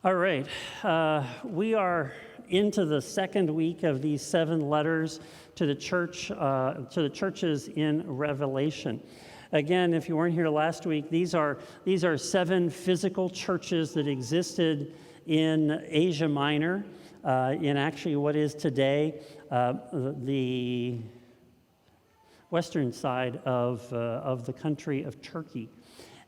All right, we are into the second week of these 7 letters to the churches in Revelation. Again, if you weren't here last week, these are 7 physical churches that existed in Asia Minor, in actually what is today the western side of the country of Turkey.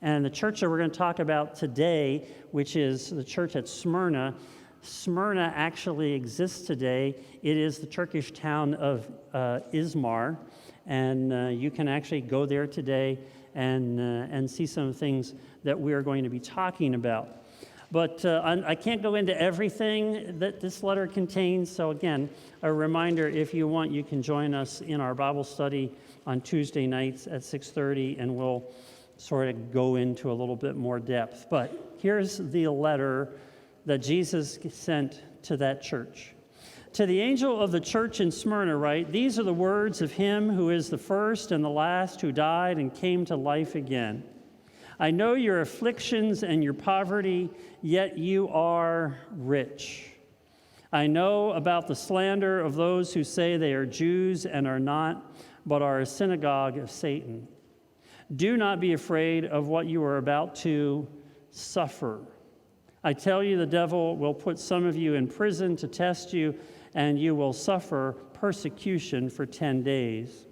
And the church that we're going to talk about today, which is the church at Smyrna, Smyrna actually exists today. It is the Turkish town of Izmir, and you can actually go there today and see some of the things that we are going to be talking about. But I can't go into everything that this letter contains, so again, a reminder, if you want, you can join us in our Bible study on Tuesday nights at 6:30, and we'll sort of go into a little bit more depth. But here's the letter that Jesus sent to that church. To the angel of the church in Smyrna write, "These are the words of him who is the first and the last, who died and came to life again. I know your afflictions and your poverty, yet you are rich. I know about the slander of those who say they are Jews and are not, but are a synagogue of Satan. Do not be afraid of what you are about to suffer. I tell you, the devil will put some of you in prison to test you, and you will suffer persecution for 10 days.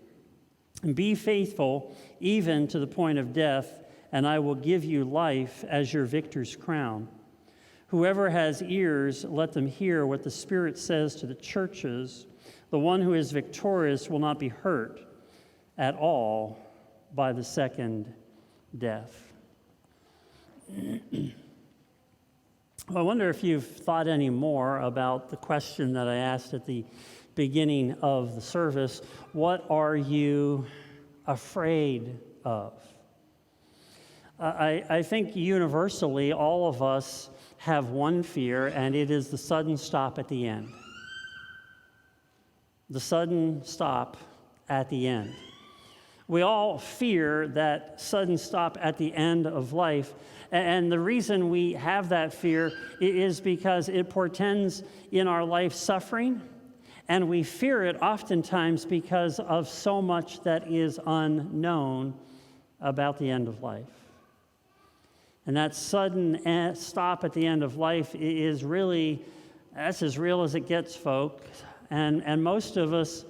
And be faithful even to the point of death, and I will give you life as your victor's crown. Whoever has ears, let them hear what the Spirit says to the churches. The one who is victorious will not be hurt at all by the second death." I wonder if you've thought any more about the question that I asked at the beginning of the service. What are you afraid of? I think universally all of us have one fear, and it is the sudden stop at the end. The sudden stop at the end. We all fear that sudden stop at the end of life. And the reason we have that fear is because it portends in our life suffering, and we fear it oftentimes because of so much that is unknown about the end of life. And that sudden stop at the end of life is really, that's as real as it gets, folks. And most of us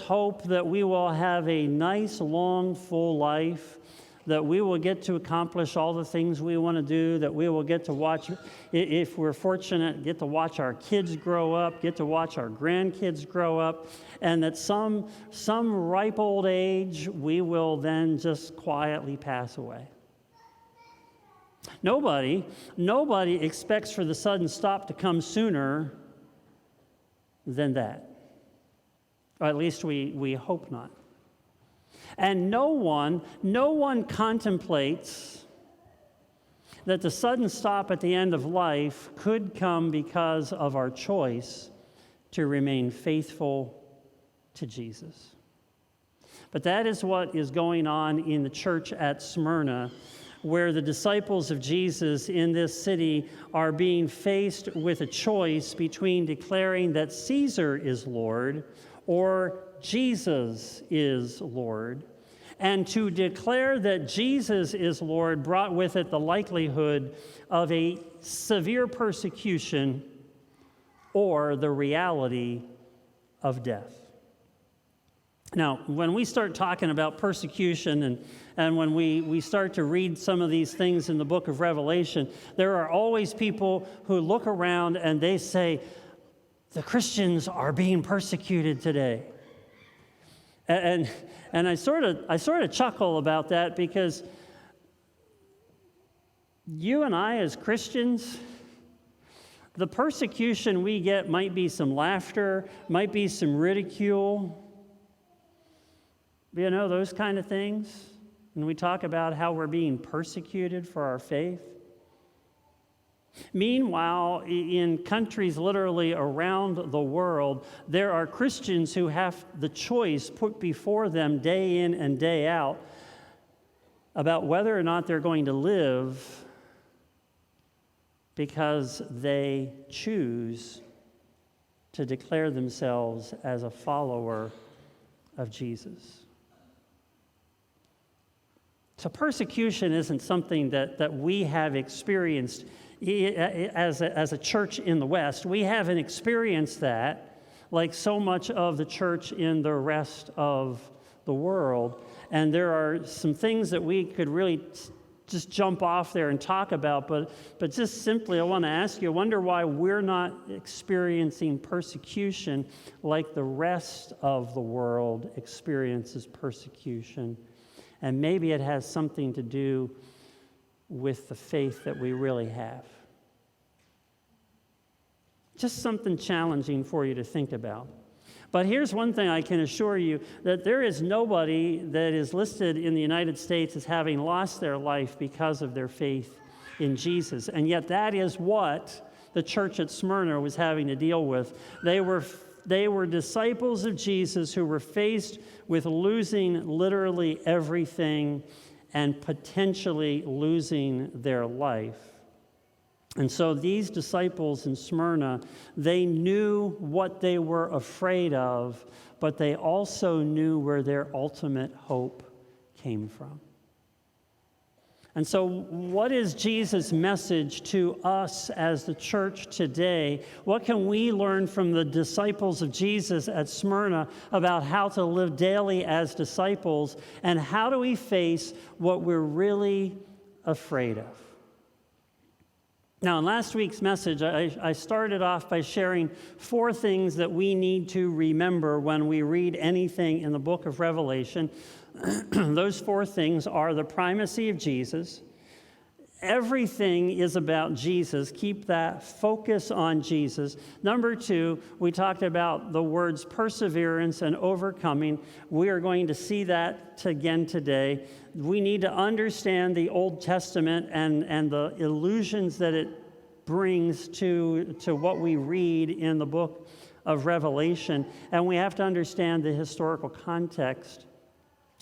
hope that we will have a nice, long, full life, that we will get to accomplish all the things we want to do, that we will get to watch, if we're fortunate, get to watch our kids grow up, get to watch our grandkids grow up, and that some ripe old age, we will then just quietly pass away. Nobody expects for the sudden stop to come sooner than that. Or at least we hope not. And no one contemplates that the sudden stop at the end of life could come because of our choice to remain faithful to Jesus. But that is what is going on in the church at Smyrna, where the disciples of Jesus in this city are being faced with a choice between declaring that Caesar is Lord or Jesus is Lord. And to declare that Jesus is Lord brought with it the likelihood of a severe persecution or the reality of death. Now, when we start talking about persecution and when we start to read some of these things in the book of Revelation, there are always people who look around and they say, the Christians are being persecuted today. And I sort of chuckle about that, because you and I as Christians, the persecution we get might be some laughter, might be some ridicule, you know, those kind of things. When we talk about how we're being persecuted for our faith. Meanwhile, in countries literally around the world, there are Christians who have the choice put before them day in and day out about whether or not they're going to live because they choose to declare themselves as a follower of Jesus. So persecution isn't something that we have experienced as a church in the West. We haven't experienced that like so much of the church in the rest of the world. And there are some things that we could really just jump off there and talk about, but just simply I want to ask you, I wonder why we're not experiencing persecution like the rest of the world experiences persecution. And maybe it has something to do with the faith that we really have. Just something challenging for you to think about. But here's one thing I can assure you, that there is nobody that is listed in the United States as having lost their life because of their faith in Jesus. And yet that is what the church at Smyrna was having to deal with. They were disciples of Jesus who were faced with losing literally everything and potentially losing their life. And so these disciples in Smyrna, they knew what they were afraid of, but they also knew where their ultimate hope came from. And so what is Jesus' message to us as the church today? What can we learn from the disciples of Jesus at Smyrna about how to live daily as disciples? And how do we face what we're really afraid of? Now, in last week's message, I started off by sharing 4 things that we need to remember when we read anything in the book of Revelation. Those 4 things are the primacy of Jesus. Everything is about Jesus. Keep that focus on Jesus. Number 2, we talked about the words perseverance and overcoming. We are going to see that again today. We need to understand the Old Testament and the illusions that it brings to what we read in the book of Revelation. And we have to understand the historical context,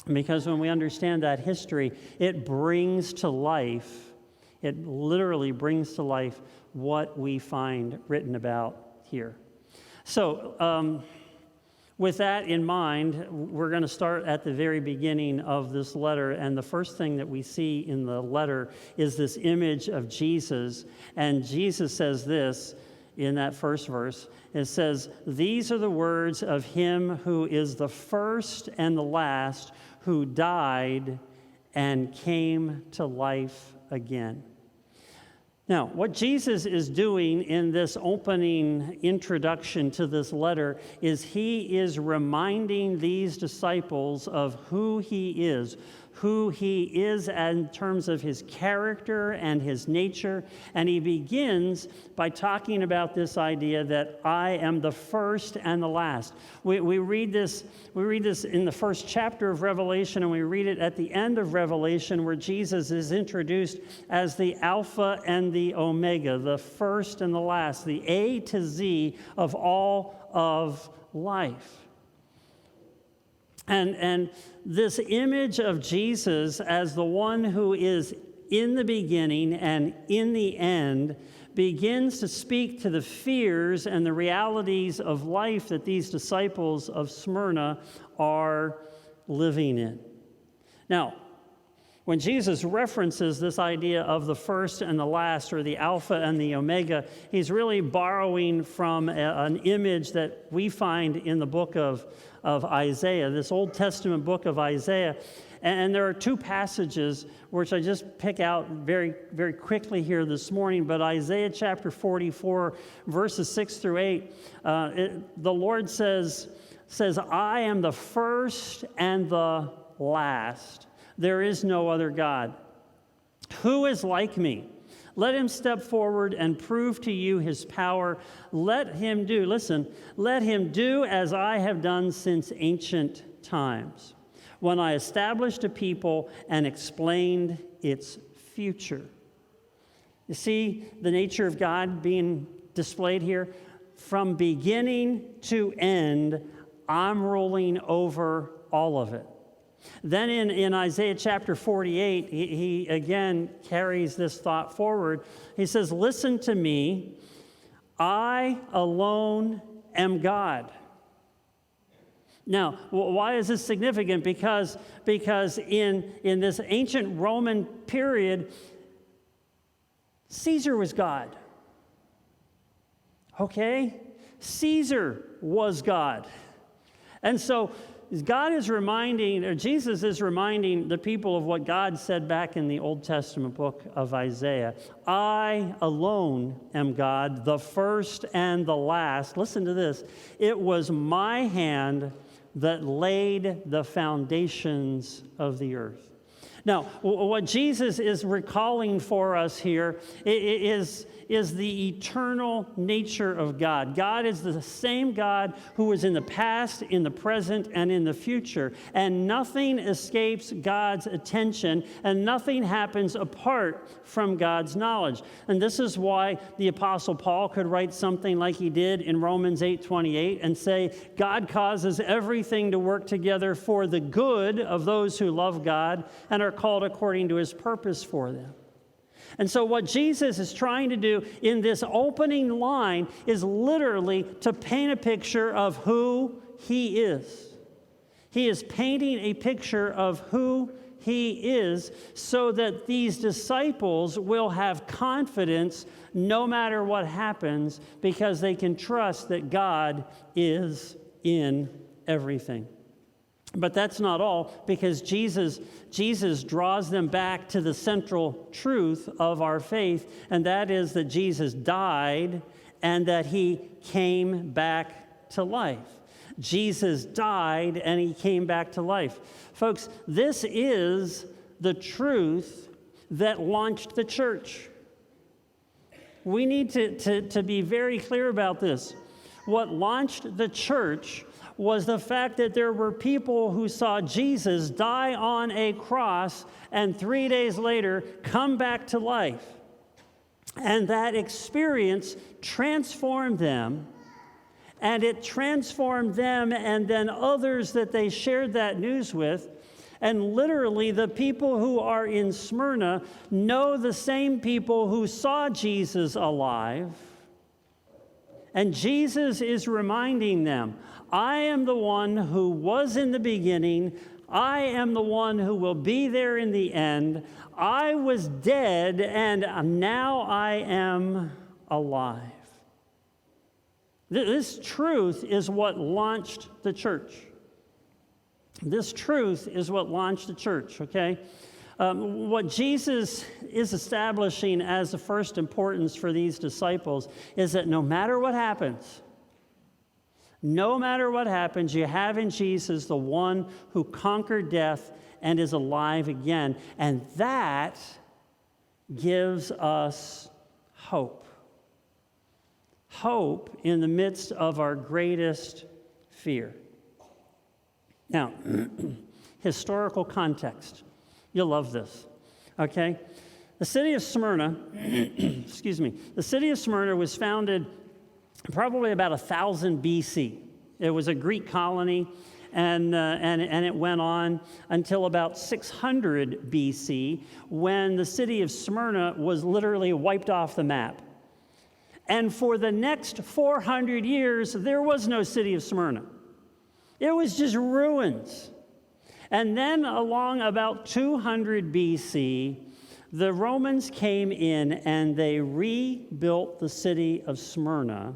because when we understand that history, it brings to life, it literally brings to life what we find written about here. So, with that in mind, we're going to start at the very beginning of this letter, and the first thing that we see in the letter is this image of Jesus. And Jesus says this in that first verse. It says, "These are the words of him who is the first and the last, who died and came to life again." Now, what Jesus is doing in this opening introduction to this letter is he is reminding these disciples of who he is in terms of his character and his nature. And he begins by talking about this idea that I am the first and the last. We read this in the first chapter of Revelation, and we read it at the end of Revelation, where Jesus is introduced as the Alpha and the Omega, the first and the last, the A to Z of all of life. And this image of Jesus as the one who is in the beginning and in the end begins to speak to the fears and the realities of life that these disciples of Smyrna are living in. Now, when Jesus references this idea of the first and the last, or the Alpha and the Omega, he's really borrowing from an image that we find in the book of Isaiah, this Old Testament book of Isaiah. And there are 2 passages which I just pick out very, very quickly here this morning. But Isaiah chapter 44, verses 6 through 8, the Lord says, "I am the first and the last. There is no other God. Who is like me? Let him step forward and prove to you his power. Let him do as I have done since ancient times, when I established a people and explained its future." You see the nature of God being displayed here? From beginning to end, I'm ruling over all of it. Then in Isaiah chapter 48, he again carries this thought forward. He says, "Listen to me, I alone am God." Now, why is this significant? Because in this ancient Roman period, Caesar was God. Okay? Caesar was God. And so God is reminding, or Jesus is reminding the people of what God said back in the Old Testament book of Isaiah. I alone am God, the first and the last. Listen to this. It was my hand that laid the foundations of the earth. Now, what Jesus is recalling for us here is the eternal nature of God. God is the same God who was in the past, in the present, and in the future. And nothing escapes God's attention, and nothing happens apart from God's knowledge. And this is why the Apostle Paul could write something like he did in Romans 8:28 and say, God causes everything to work together for the good of those who love God and are called according to his purpose for them. And so what Jesus is trying to do in this opening line is literally to paint a picture of who he is. He is painting a picture of who he is so that these disciples will have confidence no matter what happens because they can trust that God is in everything. But that's not all, because Jesus draws them back to the central truth of our faith, and that is that Jesus died and that he came back to life. Jesus died and he came back to life. Folks, this is the truth that launched the church. We need to be very clear about this. What launched the church was the fact that there were people who saw Jesus die on a cross and 3 days later come back to life. And that experience transformed them, and it transformed them and then others that they shared that news with. And literally, the people who are in Smyrna know the same people who saw Jesus alive. And Jesus is reminding them, I am the one who was in the beginning. I am the one who will be there in the end. I was dead, and now I am alive. This truth is what launched the church. This truth is what launched the church, okay? What Jesus is establishing as the first importance for these disciples is that no matter what happens, you have in Jesus the one who conquered death and is alive again. And that gives us hope. Hope in the midst of our greatest fear. Now, historical context. You'll love this, okay? The city of Smyrna, the city of Smyrna was founded probably about 1000 BC. It was a Greek colony, and it went on until about 600 BC, when the city of Smyrna was literally wiped off the map. And for the next 400 years, there was no city of Smyrna. It was just ruins. And then along about 200 BC, the Romans came in and they rebuilt the city of Smyrna,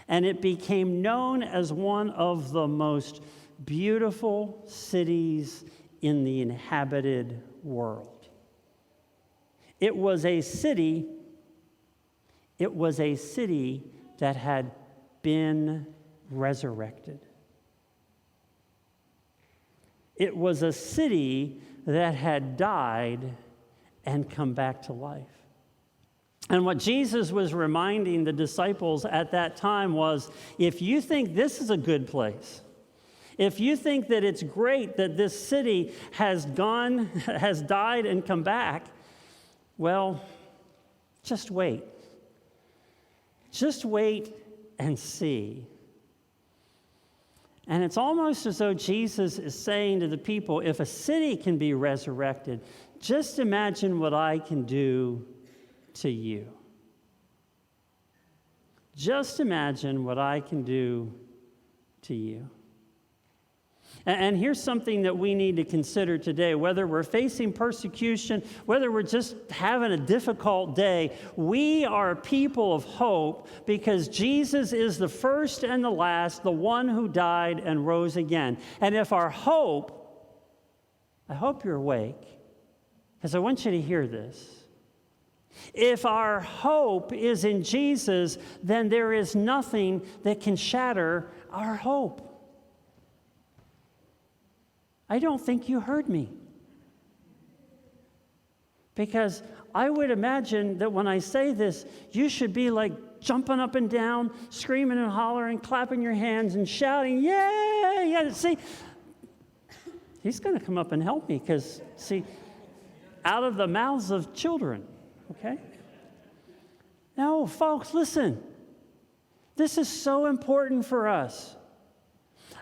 and it became known as one of the most beautiful cities in the inhabited world. It was a city that had been resurrected. It was a city that had died and come back to life. And what Jesus was reminding the disciples at that time was, if you think this is a good place, if you think that it's great that this city has died and come back, well, just wait. Just wait and see. And it's almost as though Jesus is saying to the people, if a city can be resurrected, just imagine what I can do to you. Just imagine what I can do to you. And here's something that we need to consider today. Whether we're facing persecution, whether we're just having a difficult day, we are a people of hope because Jesus is the first and the last, the one who died and rose again. And if our hope, I hope you're awake, because I want you to hear this. If our hope is in Jesus, then there is nothing that can shatter our hope. I don't think you heard me. Because I would imagine that when I say this, you should be like jumping up and down, screaming and hollering, clapping your hands and shouting, yeah, yeah. See, he's going to come up and help me because, see, out of the mouths of children, okay? No, folks, listen. This is so important for us.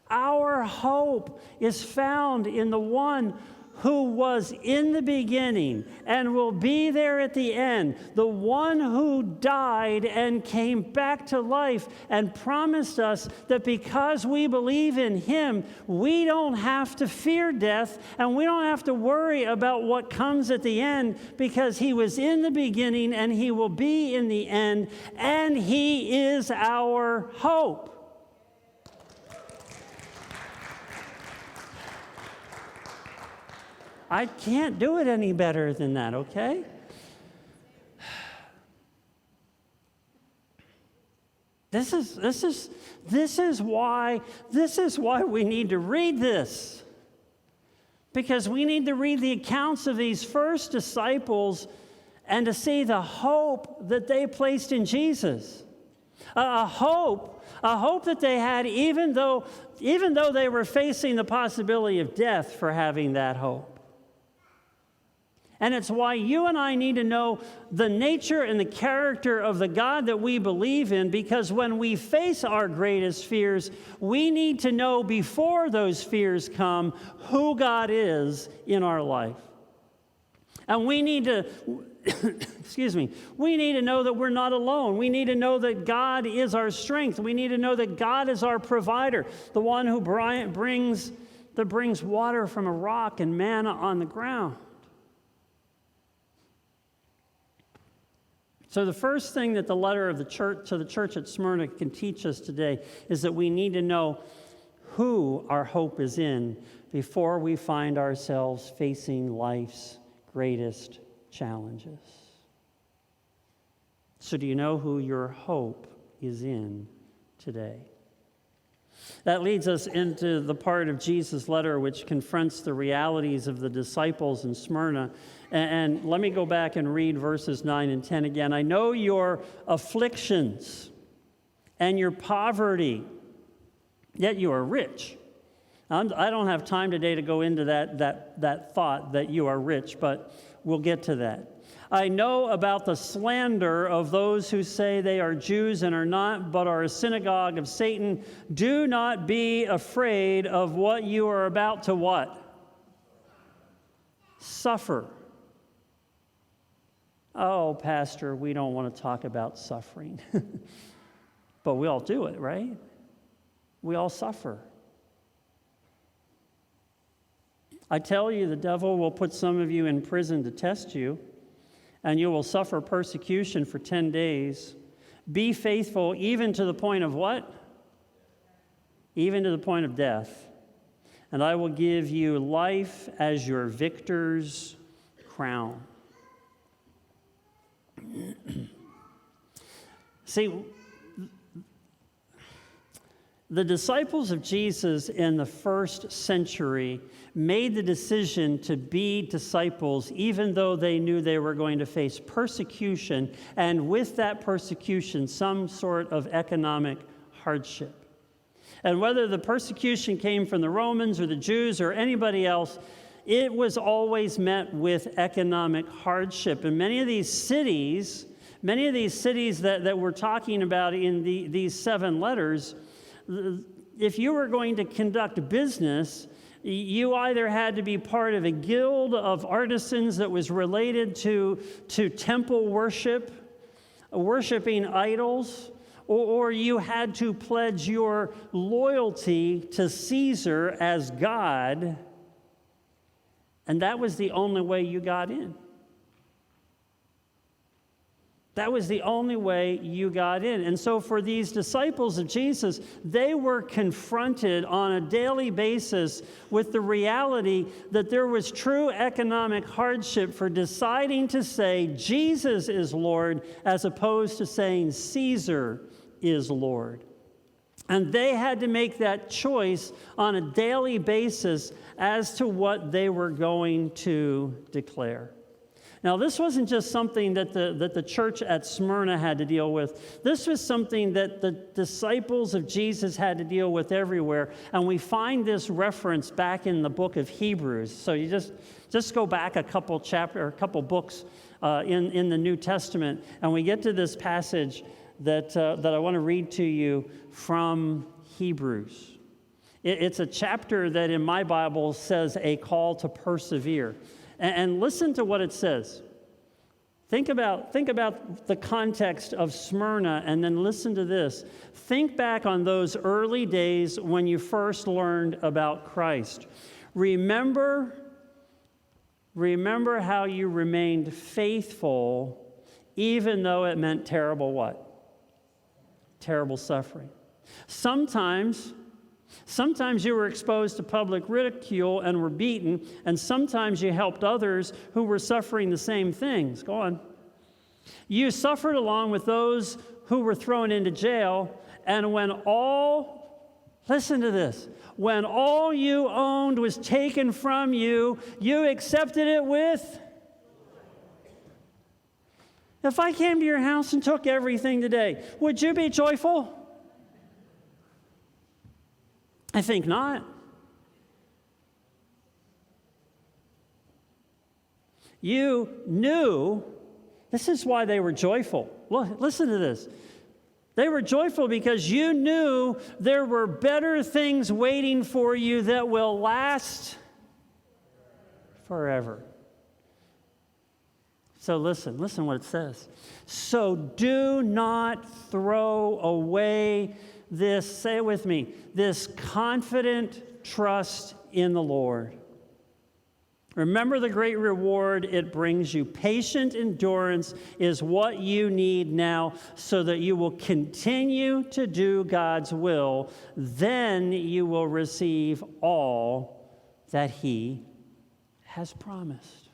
Our hope is found in the one who was in the beginning and will be there at the end, the one who died and came back to life and promised us that because we believe in him, we don't have to fear death and we don't have to worry about what comes at the end because he was in the beginning and he will be in the end, and he is our hope. I can't do it any better than that, okay? This is why we need to read this. Because we need to read the accounts of these first disciples and to see the hope that they placed in Jesus. A hope that they had even though they were facing the possibility of death for having that hope. And it's why you and I need to know the nature and the character of the God that we believe in, because when we face our greatest fears, we need to know before those fears come who God is in our life. And we need to, we need to know that we're not alone. We need to know that God is our strength. We need to know that God is our provider, the one who brings water from a rock and manna on the ground. So the first thing that the letter of the church to the church at Smyrna can teach us today is that we need to know who our hope is in before we find ourselves facing life's greatest challenges. So do you know who your hope is in today? That leads us into the part of Jesus' letter which confronts the realities of the disciples in Smyrna. And let me go back and read verses 9 and 10 again. I know your afflictions and your poverty, yet you are rich. I don't have time today to go into that thought that you are rich, but we'll get to that. I know about the slander of those who say they are Jews and are not, but are a synagogue of Satan. Do not be afraid of what you are about to what? Suffer. Oh, Pastor, we don't want to talk about suffering. But we all do it, right? We all suffer. I tell you, the devil will put some of you in prison to test you, and you will suffer persecution for 10 days. Be faithful even to the point of what? Even to the point of death. And I will give you life as your victor's crown. See, the disciples of Jesus in the first century made the decision to be disciples even though they knew they were going to face persecution, and with that persecution, some sort of economic hardship. And whether the persecution came from the Romans or the Jews or anybody else, it was always met with economic hardship. And many of these cities that we're talking about in these 7 letters, if you were going to conduct business, you either had to be part of a guild of artisans that was related to temple worship, worshiping idols, or you had to pledge your loyalty to Caesar as God, and that was the only way you got in. That was the only way you got in. And so for these disciples of Jesus, they were confronted on a daily basis with the reality that there was true economic hardship for deciding to say Jesus is Lord as opposed to saying Caesar is Lord. And they had to make that choice on a daily basis as to what they were going to declare. Now, this wasn't just something that the church at Smyrna had to deal with. This was something that the disciples of Jesus had to deal with everywhere. And we find this reference back in the book of Hebrews. So you just go back a couple books in the New Testament, and we get to this passage that I want to read to you from Hebrews. It's a chapter that in my Bible says a call to persevere. And listen to what it says. Think about the context of Smyrna, and then listen to this. Think back on those early days when you first learned about Christ. Remember how you remained faithful, even though it meant terrible what? Terrible suffering. Sometimes you were exposed to public ridicule and were beaten, and sometimes you helped others who were suffering the same things. Go on. You suffered along with those who were thrown into jail, and listen to this, when all you owned was taken from you, you accepted it with? If I came to your house and took everything today, would you be joyful? I think not. You knew, this is why they were joyful. Listen to this. They were joyful because you knew there were better things waiting for you that will last forever. So listen what it says. So do not throw away this, say it with me, this confident trust in the Lord. Remember the great reward it brings you. Patient endurance is what you need now so that you will continue to do God's will. Then you will receive all that He has promised.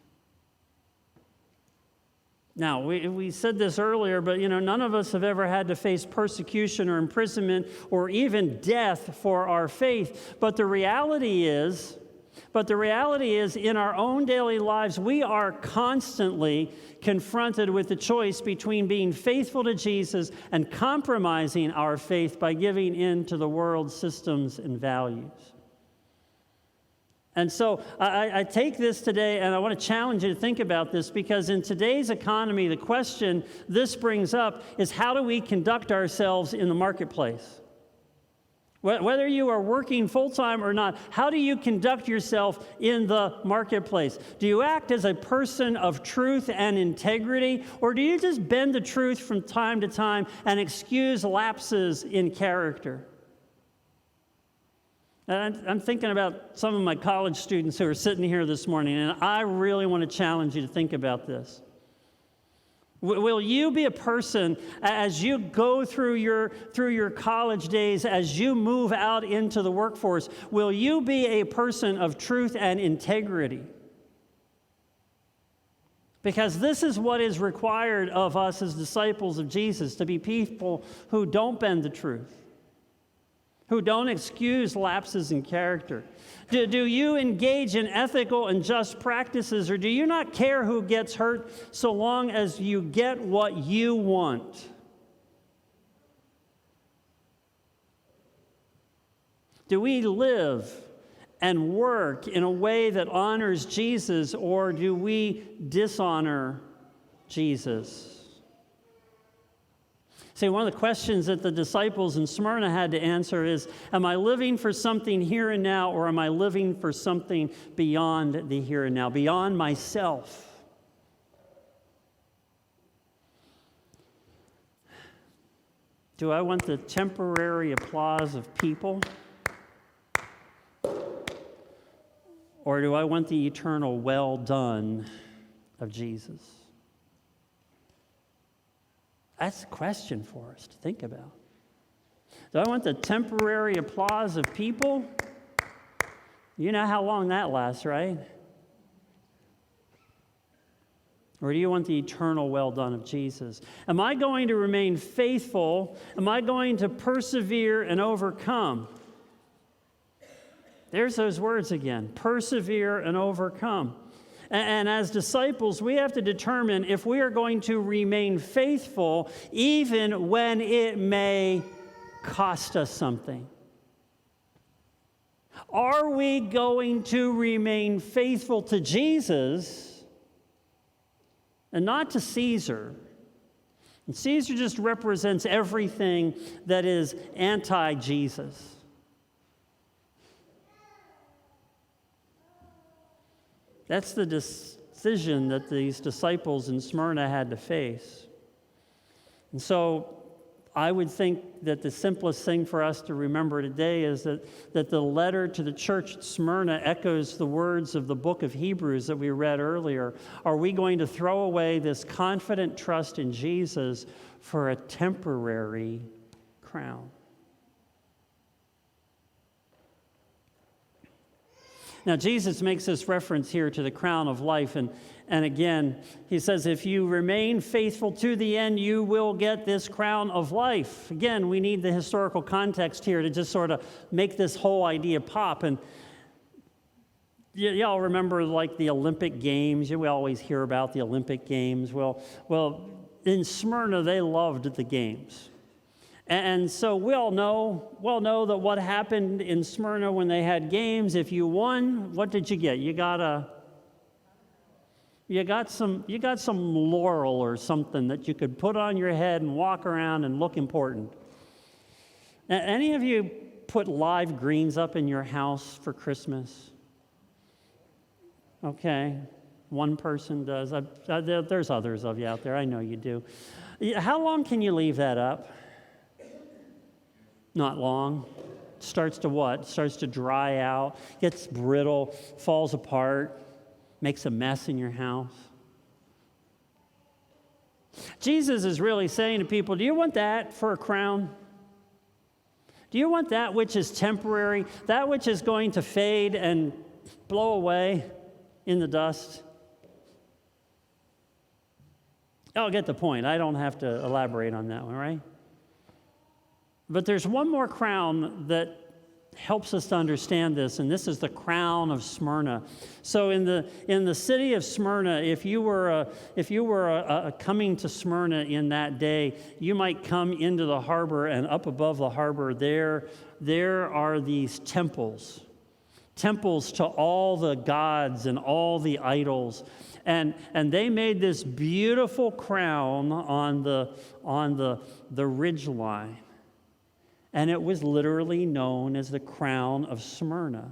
Now, we said this earlier, but none of us have ever had to face persecution or imprisonment or even death for our faith. But the reality is in our own daily lives, we are constantly confronted with the choice between being faithful to Jesus and compromising our faith by giving in to the world's systems and values. And so I take this today, and I want to challenge you to think about this, because in today's economy, the question this brings up is, how do we conduct ourselves in the marketplace? Whether you are working full-time or not, how do you conduct yourself in the marketplace? Do you act as a person of truth and integrity, or do you just bend the truth from time to time and excuse lapses in character? I'm thinking about some of my college students who are sitting here this morning, and I really want to challenge you to think about this. Will you be a person, as you go through your college days, as you move out into the workforce, will you be a person of truth and integrity? Because this is what is required of us as disciples of Jesus, to be people who don't bend the truth, who don't excuse lapses in character. Do you engage in ethical and just practices, or do you not care who gets hurt so long as you get what you want? Do we live and work in a way that honors Jesus, or do we dishonor Jesus? See, one of the questions that the disciples in Smyrna had to answer is, am I living for something here and now, or am I living for something beyond the here and now, beyond myself? Do I want the temporary applause of people? Or do I want the eternal well done of Jesus? That's a question for us to think about. Do I want the temporary applause of people? You know how long that lasts, right? Or do you want the eternal well done of Jesus? Am I going to remain faithful? Am I going to persevere and overcome? There's those words again, persevere and overcome. And as disciples, we have to determine if we are going to remain faithful even when it may cost us something. Are we going to remain faithful to Jesus and not to Caesar? And Caesar just represents everything that is anti-Jesus. That's the decision that these disciples in Smyrna had to face. And so I would think that the simplest thing for us to remember today is that the letter to the church at Smyrna echoes the words of the book of Hebrews that we read earlier. Are we going to throw away this confident trust in Jesus for a temporary crown? Now, Jesus makes this reference here to the crown of life, and again, he says, if you remain faithful to the end, you will get this crown of life. Again, we need the historical context here to just sort of make this whole idea pop. And y'all remember, like, the Olympic Games? We always hear about the Olympic Games. Well, in Smyrna, they loved the games. And so we all know that what happened in Smyrna when they had games, if you won, what did you get? You got some laurel or something that you could put on your head and walk around and look important. Any of you put live greens up in your house for Christmas? Okay, one person does. There's others of you out there. I know you do. How long can you leave that up? Not long. Starts to what? Starts to dry out, gets brittle, falls apart, makes a mess in your house. Jesus is really saying to people, do you want that for a crown? Do you want that which is temporary, that which is going to fade and blow away in the dust? I'll get the point. I don't have to elaborate on that one, right? But there's one more crown that helps us to understand this, and this is the crown of Smyrna. So in the city of Smyrna, if you were coming to Smyrna in that day, you might come into the harbor, and up above the harbor there are these temples to all the gods and all the idols. And they made this beautiful crown on the ridge line. And it was literally known as the crown of Smyrna.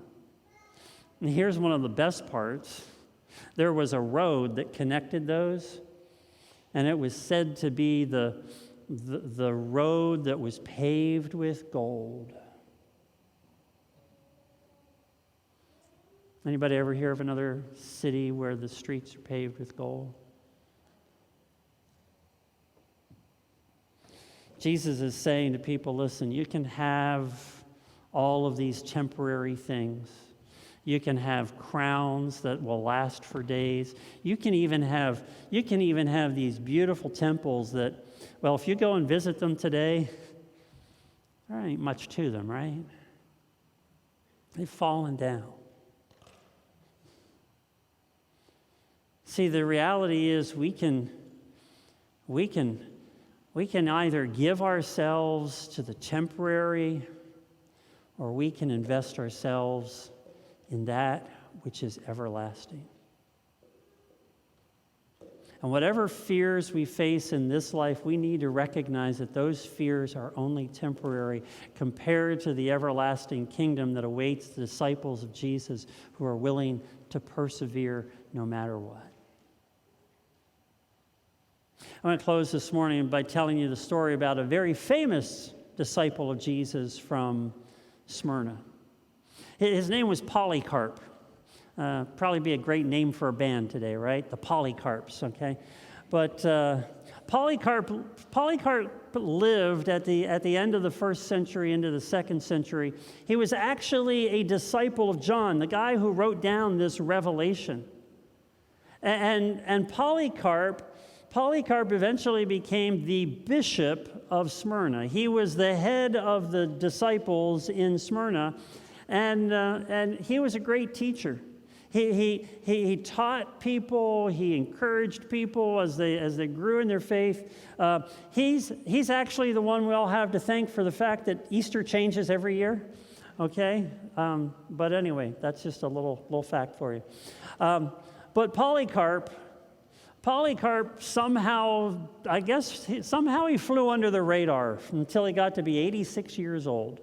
And here's one of the best parts. There was a road that connected those, and it was said to be the road that was paved with gold. Anybody ever hear of another city where the streets are paved with gold? Jesus is saying to people, listen, you can have all of these temporary things. You can have crowns that will last for days. You can even have these beautiful temples that, well, if you go and visit them today, there ain't much to them, right? They've fallen down. See, the reality is we can either give ourselves to the temporary, or we can invest ourselves in that which is everlasting. And whatever fears we face in this life, we need to recognize that those fears are only temporary compared to the everlasting kingdom that awaits the disciples of Jesus who are willing to persevere no matter what. I want to close this morning by telling you the story about a very famous disciple of Jesus from Smyrna. His name was Polycarp. Probably be a great name for a band today, right? The Polycarps, okay? But Polycarp lived at the end of the first century into the second century. He was actually a disciple of John, the guy who wrote down this revelation. And Polycarp eventually became the bishop of Smyrna. He was the head of the disciples in Smyrna, and he was a great teacher. He taught people. He encouraged people as they grew in their faith. He's actually the one we all have to thank for the fact that Easter changes every year. Okay, but anyway, that's just a little fact for you. But Polycarp somehow, somehow he flew under the radar until he got to be 86 years old.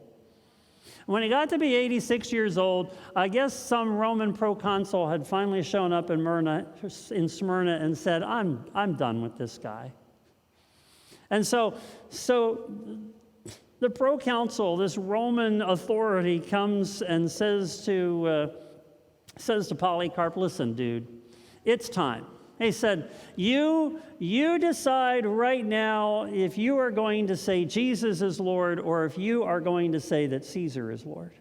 When he got to be 86 years old, I guess some Roman proconsul had finally shown up in Smyrna and said, I'm done with this guy. And so the proconsul, this Roman authority, comes and says to Polycarp, listen, dude, it's time. He said, you decide right now if you are going to say Jesus is Lord or if you are going to say that Caesar is Lord.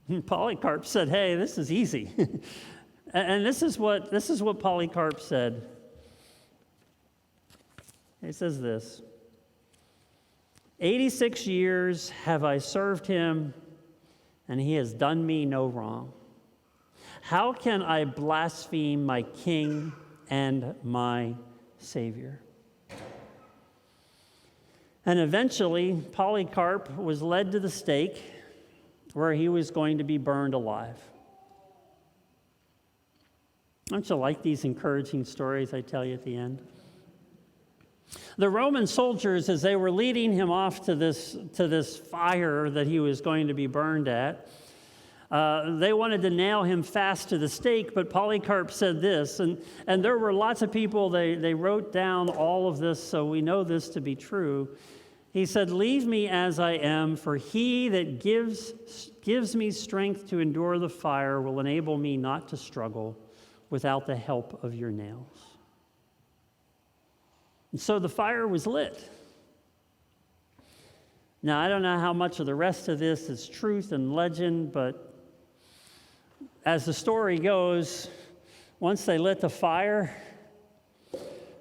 And Polycarp said, hey, this is easy. And this is what Polycarp said. He says this, 86 years have I served him, and he has done me no wrong. How can I blaspheme my King and my Savior? And eventually, Polycarp was led to the stake where he was going to be burned alive. Don't you like these encouraging stories I tell you at the end? The Roman soldiers, as they were leading him off to this fire that he was going to be burned at, they wanted to nail him fast to the stake, but Polycarp said this, and there were lots of people, they wrote down all of this, so we know this to be true. He said, leave me as I am, for he that gives me strength to endure the fire will enable me not to struggle without the help of your nails. And so the fire was lit. Now, I don't know how much of the rest of this is truth and legend, but as the story goes, once they lit the fire,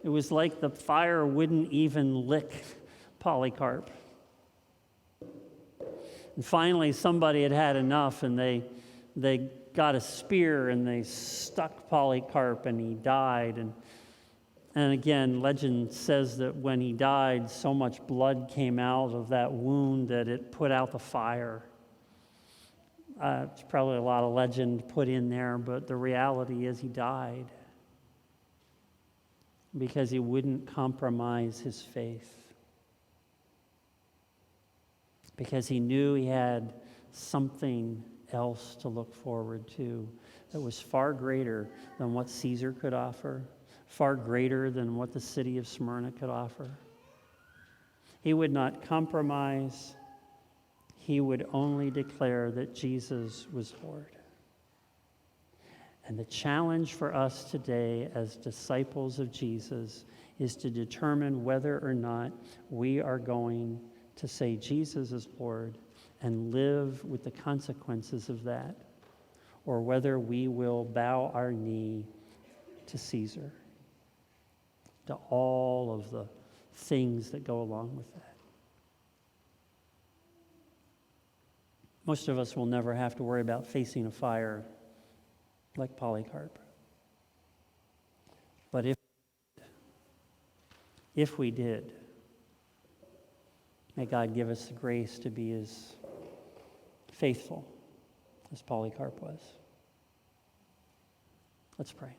it was like the fire wouldn't even lick Polycarp. And finally, somebody had had enough, and they got a spear, and they stuck Polycarp, and he died. And again, legend says that when he died, so much blood came out of that wound that it put out the fire. It's probably a lot of legend put in there, but the reality is he died because he wouldn't compromise his faith. Because he knew he had something else to look forward to that was far greater than what Caesar could offer, far greater than what the city of Smyrna could offer. He would not compromise. He would only declare that Jesus was Lord. And the challenge for us today as disciples of Jesus is to determine whether or not we are going to say Jesus is Lord and live with the consequences of that, or whether we will bow our knee to Caesar, to all of the things that go along with that. Most of us will never have to worry about facing a fire like Polycarp. But if we did, may God give us the grace to be as faithful as Polycarp was. Let's pray.